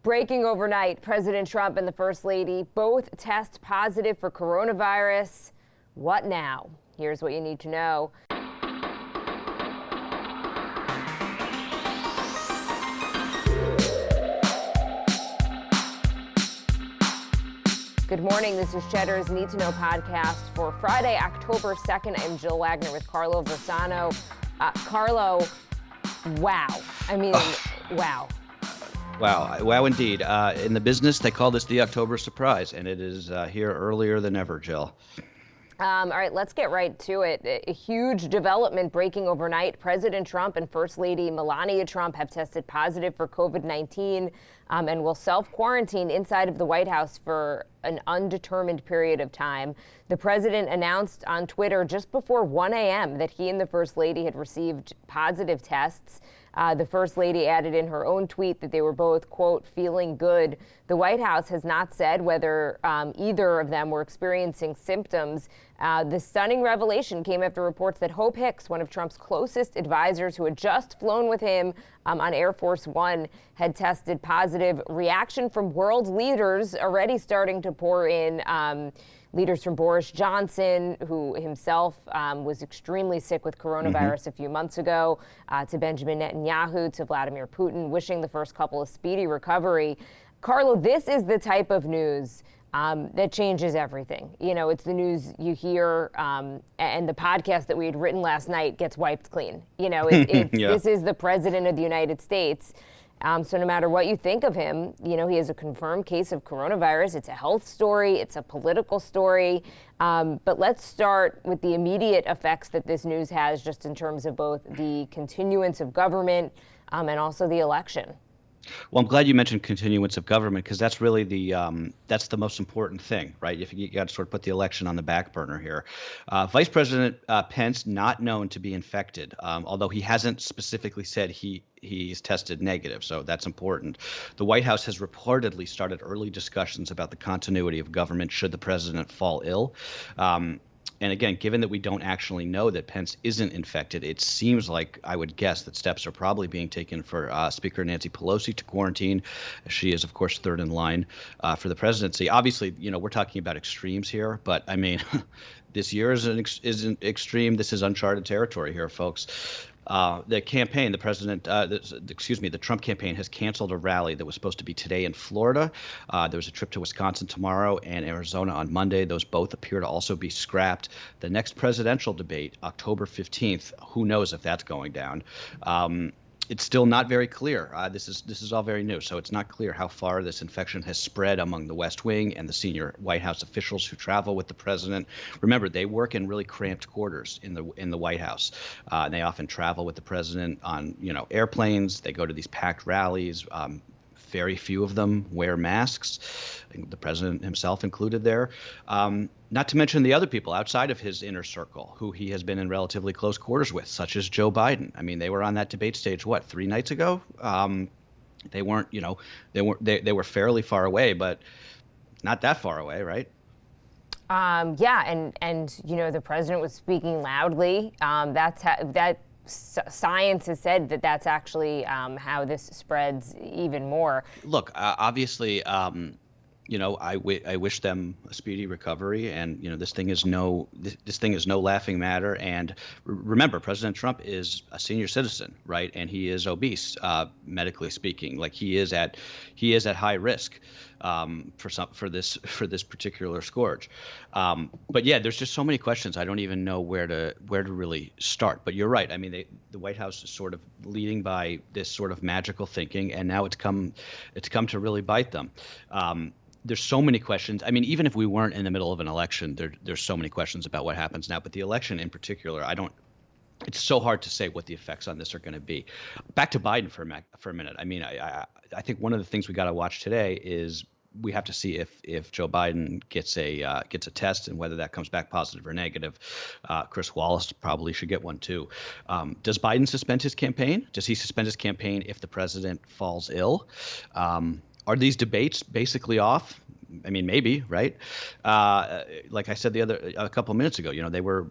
Breaking overnight, President Trump and the First Lady both test positive for coronavirus. What now? Here's what you need to know. Good morning. This is Cheddar's Need2Know podcast for Friday, October 2nd. I'm Jill Wagner with Carlo Versano. Carlo, wow. I mean, wow. Wow, indeed. In the business, they call this the October surprise, and it is here earlier than ever, Jill. All right, let's get right to it. A huge development breaking overnight. President Trump and First Lady Melania Trump have tested positive for COVID-19 and will self-quarantine inside of the White House for an undetermined period of time. The president announced on Twitter just before 1 a.m. that he and the First Lady had received positive tests. The First Lady added in her own tweet that they were both, quote, feeling good. The White House has not said whether either of them were experiencing symptoms. The stunning revelation came after reports that Hope Hicks, one of Trump's closest advisors who had just flown with him on Air Force One, had tested positive. Reaction from world leaders already starting to pour in. Leaders from Boris Johnson, who himself was extremely sick with coronavirus a few months ago, to Benjamin Netanyahu, to Vladimir Putin, wishing the first couple a speedy recovery. Carlo, this is the type of news that changes everything. You know, it's the news you hear, and the podcast that we had written last night gets wiped clean. You know, This is the president of the United States. So no matter what you think of him, you know, he has a confirmed case of coronavirus. It's a health story. It's a political story. But let's start with the immediate effects that this news has just in terms of both the continuance of government and also the election. Well, I'm glad you mentioned continuance of government because that's really that's the most important thing, right? If you got to sort of put the election on the back burner here. Vice President Pence not known to be infected, although he hasn't specifically said he's tested negative, so that's important. The White House has reportedly started early discussions about the continuity of government should the president fall ill. And again, given that we don't actually know that Pence isn't infected, it seems like I would guess that steps are probably being taken for Speaker Nancy Pelosi to quarantine. She is, of course, third in line for the presidency. Obviously, you know, we're talking about extremes here, but I mean, this year isn't extreme. This is uncharted territory here, folks. The campaign, the Trump campaign has canceled a rally that was supposed to be today in Florida. There was a trip to Wisconsin tomorrow and Arizona on Monday. Those both appear to also be scrapped. The next presidential debate, October 15th, who knows if that's going down. It's still not very clear. This is all very new, so it's not clear how far this infection has spread among the West Wing and the senior White House officials who travel with the president. Remember, they work in really cramped quarters in the White House. They often travel with the president on airplanes. They go to these packed rallies. Very few of them wear masks, the president himself included there. Not to mention the other people outside of his inner circle who he has been in relatively close quarters with, such as Joe Biden. I mean, they were on that debate stage, 3 nights ago? They weren't, they were fairly far away, but not that far away, right? Yeah, and the president was speaking loudly. Science has said that that's actually how this spreads even more. Look, obviously, I wish them a speedy recovery, and this thing is no laughing matter. And remember, President Trump is a senior citizen, right? And he is obese, medically speaking. Like he is at high risk for this particular scourge. But yeah, there's just so many questions. I don't even know where to really start. But you're right. I mean, the White House is sort of leading by this sort of magical thinking, and now it's come to really bite them. There's so many questions. I mean, even if we weren't in the middle of an election, there's so many questions about what happens now. But the election in particular, it's so hard to say what the effects on this are going to be. Back to Biden for a minute. I mean, I think one of the things we got to watch today is we have to see if Joe Biden gets a test and whether that comes back positive or negative. Chris Wallace probably should get one too. Does Biden suspend his campaign? Does he suspend his campaign if the president falls ill? Are these debates basically off? I mean, maybe, right? Like I said a couple of minutes ago,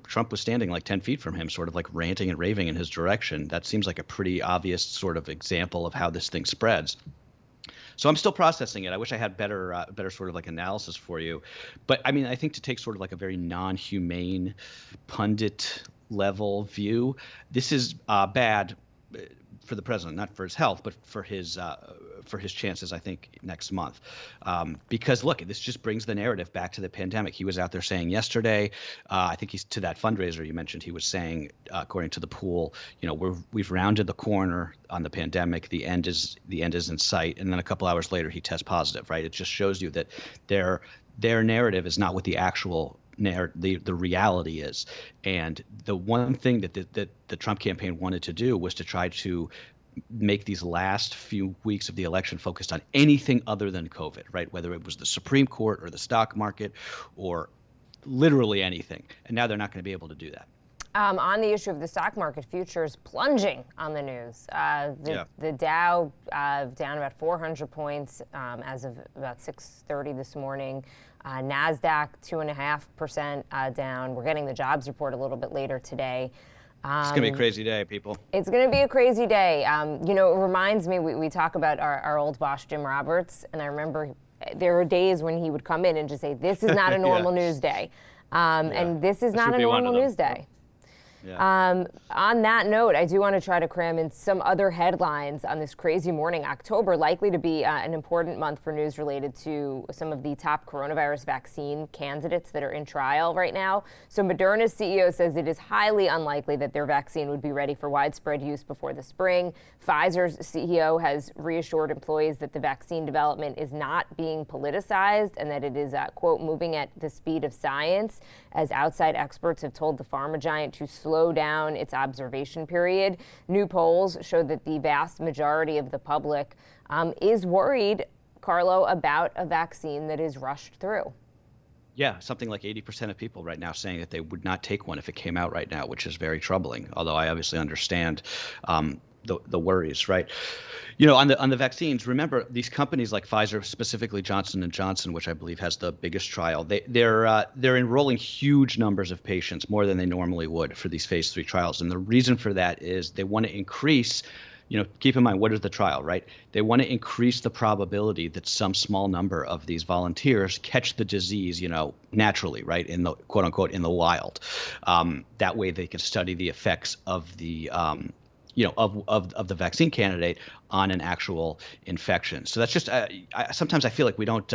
Trump was standing like 10 feet from him, sort of like ranting and raving in his direction. That seems like a pretty obvious sort of example of how this thing spreads. So I'm still processing it. I wish I had better sort of like analysis for you. But I mean, I think to take sort of like a very non-humane pundit level view, this is bad for the president, not for his health, but for his chances, I think, next month. Because look, this just brings the narrative back to the pandemic. He was out there saying yesterday, I think he's to that fundraiser you mentioned, he was saying, according to the pool, we've rounded the corner on the pandemic. The end is in sight. And then a couple hours later, he tests positive, right? It just shows you that their narrative is not what the actual the reality is. And the one thing that the Trump campaign wanted to do was to try to make these last few weeks of the election focused on anything other than COVID, right? Whether it was the Supreme Court or the stock market or literally anything. And now they're not going to be able to do that. On the issue of the stock market, futures plunging on the news. The Dow down about 400 points as of about 6:30 this morning. NASDAQ 2.5% down. We're getting the jobs report a little bit later today. It's going to be a crazy day, people. It's going to be a crazy day. It reminds me, we talk about our old boss, Jim Roberts, and I remember there were days when he would come in and just say, this is not a normal news day. And this is not a normal news day. Yeah. On that note, I do want to try to cram in some other headlines on this crazy morning. October likely to be an important month for news related to some of the top coronavirus vaccine candidates that are in trial right now. So Moderna's CEO says it is highly unlikely that their vaccine would be ready for widespread use before the spring. Pfizer's CEO has reassured employees that the vaccine development is not being politicized and that it is, quote, moving at the speed of science, as outside experts have told the pharma giant to slow down its observation period. New polls show that the vast majority of the public is worried, Carlo, about a vaccine that is rushed through. Yeah, something like 80% of people right now saying that they would not take one if it came out right now, which is very troubling, although I obviously understand the worries, right? On the vaccines, remember these companies like Pfizer, specifically Johnson & Johnson, which I believe has the biggest trial, they're enrolling huge numbers of patients, more than they normally would for these phase 3 trials. And the reason for that is they want to increase, keep in mind, what is the trial, right? They want to increase the probability that some small number of these volunteers catch the disease, naturally, right? In the quote unquote, in the wild. That way they can study the effects of the of the vaccine candidate on an actual infection. So that's just sometimes I feel like we don't.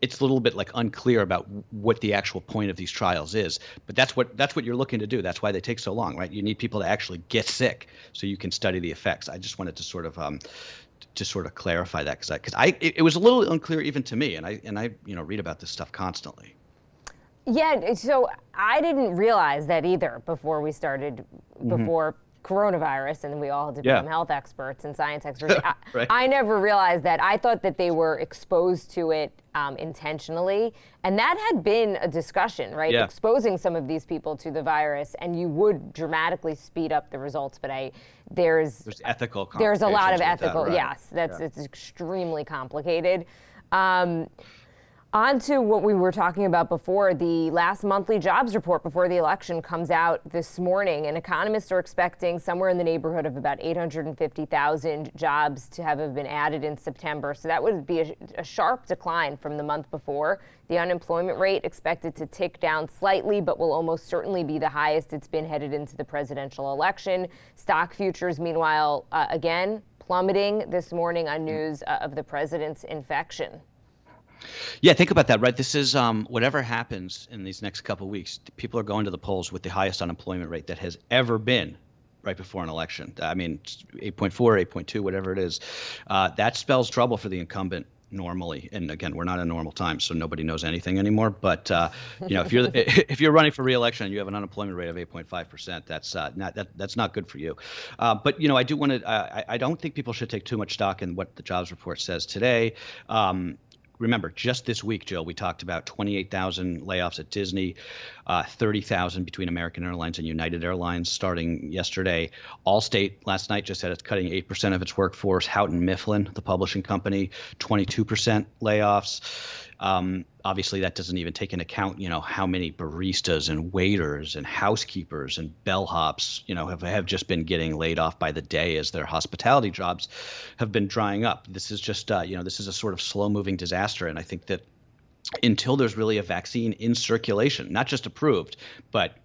It's a little bit like unclear about what the actual point of these trials is. But that's what you're looking to do. That's why they take so long, right? You need people to actually get sick so you can study the effects. I just wanted to sort of clarify that because it was a little unclear even to me, and I read about this stuff constantly. Yeah, so I didn't realize that either before we started, before coronavirus, and we all had to become health experts and science experts. Right. I never realized that. I thought that they were exposed to it intentionally, and that had been a discussion, right? Yeah. Exposing some of these people to the virus, and you would dramatically speed up the results. But there's ethical. There's a lot of ethical. That, right? Yes, it's extremely complicated. On to what we were talking about before, the last monthly jobs report before the election comes out this morning, and economists are expecting somewhere in the neighborhood of about 850,000 jobs to have been added in September. So that would be a sharp decline from the month before. The unemployment rate expected to tick down slightly, but will almost certainly be the highest it's been headed into the presidential election. Stock futures, meanwhile, again, plummeting this morning on news of the president's infection. Yeah, think about that, right? This is whatever happens in these next couple of weeks, people are going to the polls with the highest unemployment rate that has ever been right before an election. I mean, 8.4, 8.2, whatever it is. That spells trouble for the incumbent normally. And again, we're not in normal times, so nobody knows anything anymore. But if you're running for re-election and you have an unemployment rate of 8.5%, that's not good for you. But I do want to. I don't think people should take too much stock in what the jobs report says today. Remember, just this week, Jill, we talked about 28,000 layoffs at Disney, 30,000 between American Airlines and United Airlines starting yesterday. Allstate last night just said it's cutting 8% of its workforce. Houghton Mifflin, the publishing company, 22% layoffs. Obviously, that doesn't even take into account, how many baristas and waiters and housekeepers and bellhops, have just been getting laid off by the day as their hospitality jobs have been drying up. This is just, this is a sort of slow-moving disaster, and I think that until there's really a vaccine in circulation, not just approved, but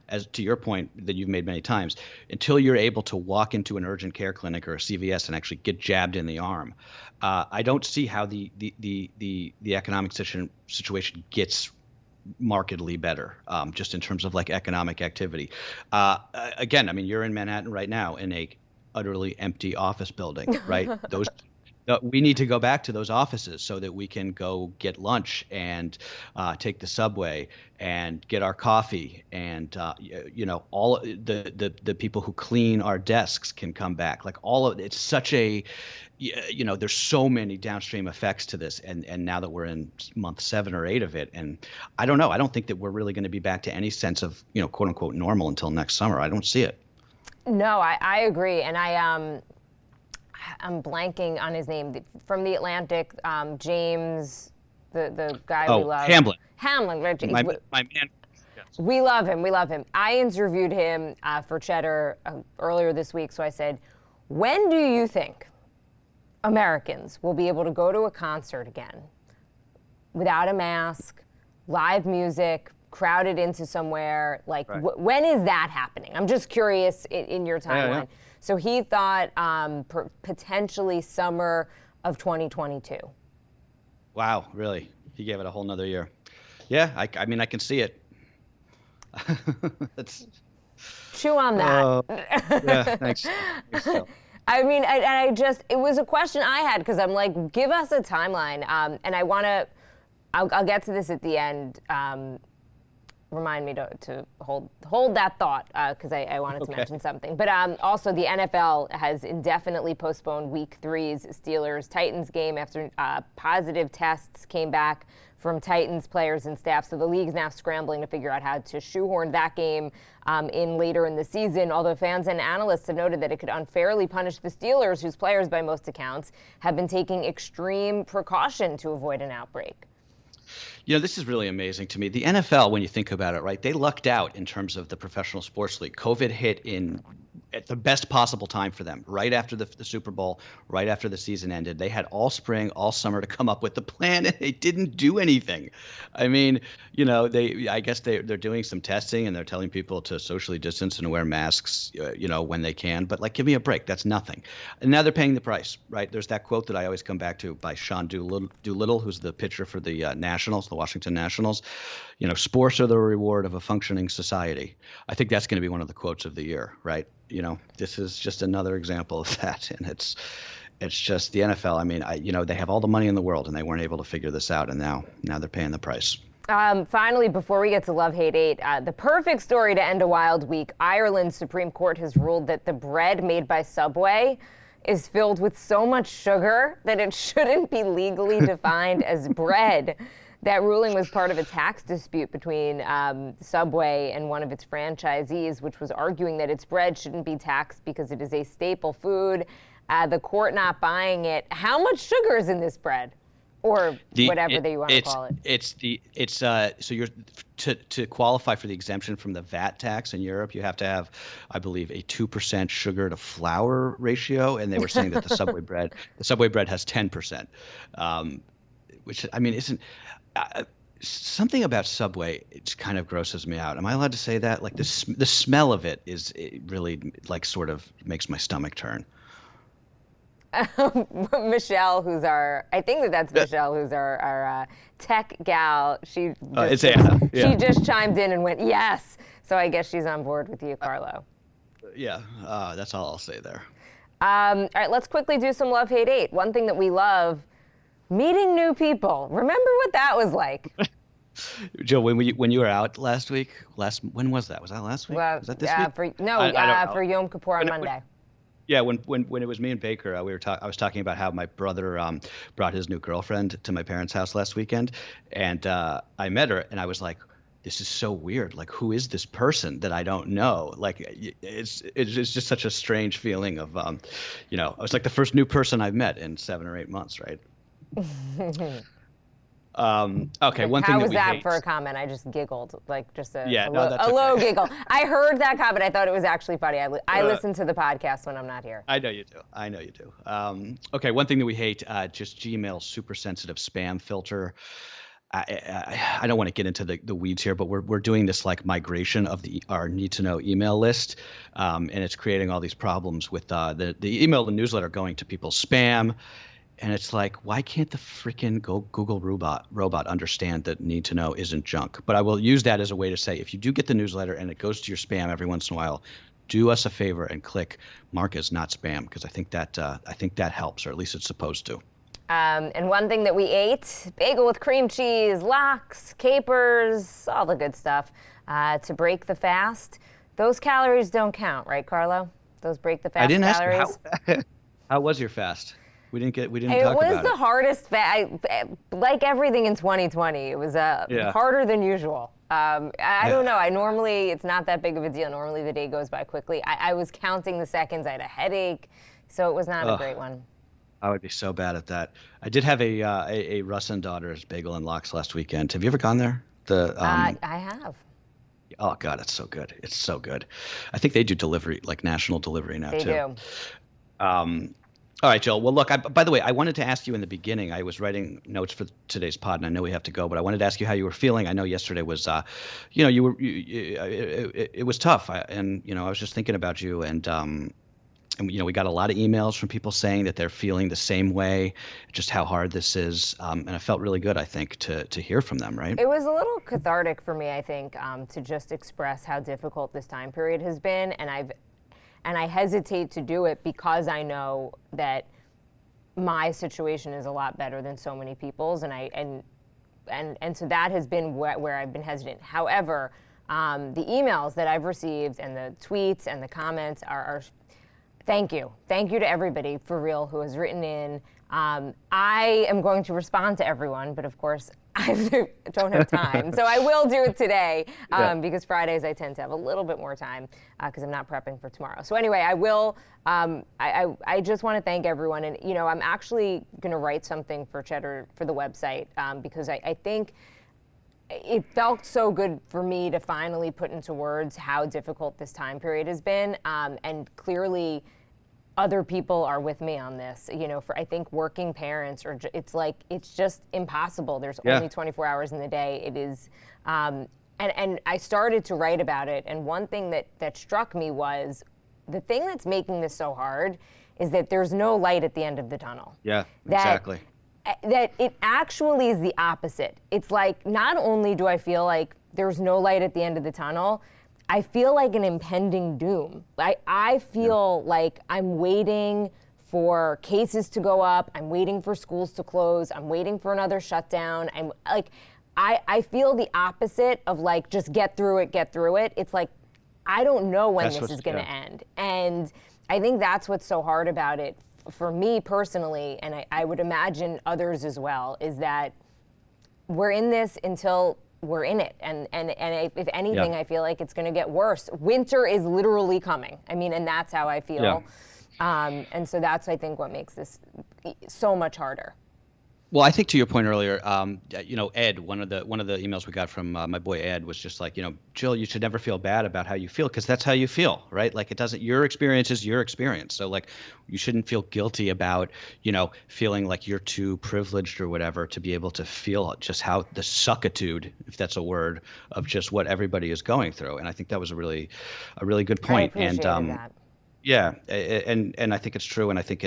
as to your point that you've made many times, until you're able to walk into an urgent care clinic or a CVS and actually get jabbed in the arm, I don't see how the economic situation gets markedly better, just in terms of like economic activity. Again, I mean, you're in Manhattan right now in a utterly empty office building, right? We need to go back to those offices so that we can go get lunch and take the subway and get our coffee, and all the people who clean our desks can come back. Like all of it's such a there's so many downstream effects to this, and now that we're in month 7 or 8 of it, and I don't know, I don't think that we're really going to be back to any sense of quote unquote normal until next summer. I don't see it. No, I agree, and I'm blanking on his name from the Atlantic. James, the guy we love. Hamlin. Right? My man. Yes. We love him. We love him. I interviewed him for Cheddar earlier this week. So I said, when do you think Americans will be able to go to a concert again without a mask, live music, crowded into somewhere? Like, right. When is that happening? I'm just curious in your timeline. Yeah. So he thought potentially summer of 2022. Wow, really? He gave it a whole nother year. Yeah, I mean, I can see it. Chew on that. Yeah, thanks. I mean, it was a question I had, because I'm like, give us a timeline. And I'll get to this at the end. Remind me to hold that thought, because I wanted to mention something. But also, the NFL has indefinitely postponed Week 3's Steelers-Titans game after positive tests came back from Titans players and staff. So the league's now scrambling to figure out how to shoehorn that game in later in the season, although fans and analysts have noted that it could unfairly punish the Steelers, whose players, by most accounts, have been taking extreme precaution to avoid an outbreak. This is really amazing to me. The NFL, when you think about it, right, they lucked out in terms of the professional sports league. COVID hit at the best possible time for them, right after the Super Bowl, right after the season ended. They had all spring, all summer to come up with the plan, and they didn't do anything. I mean, I guess they're doing some testing, and they're telling people to socially distance and wear masks, when they can. But like, give me a break. That's nothing. And now they're paying the price, right? There's that quote that I always come back to by Sean Doolittle, who's the pitcher for the Nationals, the Washington Nationals. Sports are the reward of a functioning society. I think that's going to be one of the quotes of the year, right? This is just another example of that, and it's just the NFL. I mean, they have all the money in the world, and they weren't able to figure this out, and now they're paying the price. Finally, before we get to Love, Hate, 8, the perfect story to end a wild week. Ireland's Supreme Court has ruled that the bread made by Subway is filled with so much sugar that it shouldn't be legally defined as bread. That ruling was part of a tax dispute between Subway and one of its franchisees, which was arguing that its bread shouldn't be taxed because it is a staple food. The court not buying it. How much sugar is in this bread? Or whatever you want to call it. So you're to qualify for the exemption from the VAT tax in Europe, you have to have, I believe, a 2% sugar to flour ratio, and they were saying that the Subway bread has 10%, which, I mean, isn't something about Subway. It kind of grosses me out. Am I allowed to say that? Like the smell of it really like sort of makes my stomach turn. Michelle, I think that's Michelle, who's our tech gal. She just chimed in and went, yes. So I guess she's on board with you, Carlo. Yeah, that's all I'll say there. All right, let's quickly do some Love, Hate, 8. One thing that we love, meeting new people. Remember what that was like? Joe, when you were out last week, when was that? Was that last week? Was that this week? For Yom Kippur on Monday. Yeah, when it was me and Baker, I was talking about how my brother brought his new girlfriend to my parents' house last weekend, and I met her, and I was like, this is so weird. Like, who is this person that I don't know? Like, it's just such a strange feeling of, I was like the first new person I've met in 7 or 8 months, right? Okay, one thing How that was we that hate. for a comment? I just giggled, like just Yeah, a no, that's low okay. giggle. I heard that comment. I thought it was actually funny. I listen to the podcast when I'm not here. I know you do. I know you do. Okay, one thing that we hate, just Gmail's super sensitive spam filter. I don't want to get into the weeds here, but we're doing this like migration of our need to know email list, and it's creating all these problems with the email and newsletter going to people's spam. And it's like, why can't the freaking Google robot understand that need to know isn't junk? But I will use that as a way to say, if you do get the newsletter and it goes to your spam every once in a while, do us a favor and click mark as not spam, because I think that helps, or at least it's supposed to. And one thing that we ate, bagel with cream cheese, lox, capers, all the good stuff, to break the fast. Those calories don't count, right, Carlo? Those break the fast I didn't calories. ask you how was your fast? We didn't talk about it. It was the hardest fast, like everything in 2020. It was Yeah. harder than usual. I don't know. It's not that big of a deal. Normally the day goes by quickly. I was counting the seconds. I had a headache, so it was not a great one. I would be so bad at that. I did have a Russ and Daughters bagel and lox last weekend. Have you ever gone there? I have. Oh God, it's so good. It's so good. I think they do delivery, like national delivery now They too. do. All right, Jill. Well, look, by the way, I wanted to ask you in the beginning. I was writing notes for today's pod, and I know we have to go, but I wanted to ask you how you were feeling. I know yesterday was, it was tough, and I was just thinking about you, and we got a lot of emails from people saying that they're feeling the same way, just how hard this is, and it felt really good, I think, to hear from them. Right? It was a little cathartic for me, I think, to just express how difficult this time period has been, and I hesitate to do it because I know that my situation is a lot better than so many people's, and so that has been where I've been hesitant. However, the emails that I've received and the tweets and the comments are thank you to everybody for real who has written in. I am going to respond to everyone, but of course I don't have time. So I will do it today because Fridays I tend to have a little bit more time because I'm not prepping for tomorrow. So anyway, I will. I just want to thank everyone, and I'm actually going to write something for Cheddar for the website because I think it felt so good for me to finally put into words how difficult this time period has been, and clearly other people are with me on this. For I think working parents it's just impossible. There's only 24 hours in the day. It is, and I started to write about it. And one thing that struck me was the thing that's making this so hard is that there's no light at the end of the tunnel. Yeah, exactly. That it actually is the opposite. It's like, not only do I feel like there's no light at the end of the tunnel, I feel like an impending doom. I feel like I'm waiting for cases to go up. I'm waiting for schools to close. I'm waiting for another shutdown. I feel the opposite of like, just get through it. It's like, I don't know when this is going to end. And I think that's what's so hard about it for me personally, and I would imagine others as well, is that we're in this until we're in it. And if anything, I feel like it's going to get worse. Winter is literally coming. I mean, and that's how I feel. Yeah. And so that's, I think, what makes this so much harder. Well, I think to your point earlier, Ed, one of the emails we got from my boy Ed was just like, Jill, you should never feel bad about how you feel, because that's how you feel, right? Like, your experience is your experience. So like, you shouldn't feel guilty about, feeling like you're too privileged or whatever to be able to feel just how the suckitude, if that's a word, of just what everybody is going through. And I think that was a really good point. I appreciated that. Yeah, and I think it's true, and I think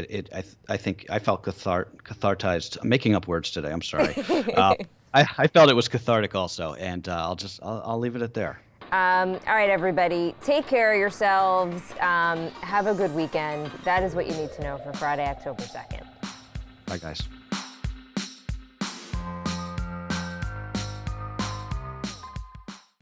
I think I felt cathartized. I'm making up words today. I'm sorry. I felt it was cathartic also, and I'll leave it at there. All right, everybody, take care of yourselves. Have a good weekend. That is what you need to know for Friday, October 2nd. Bye, guys.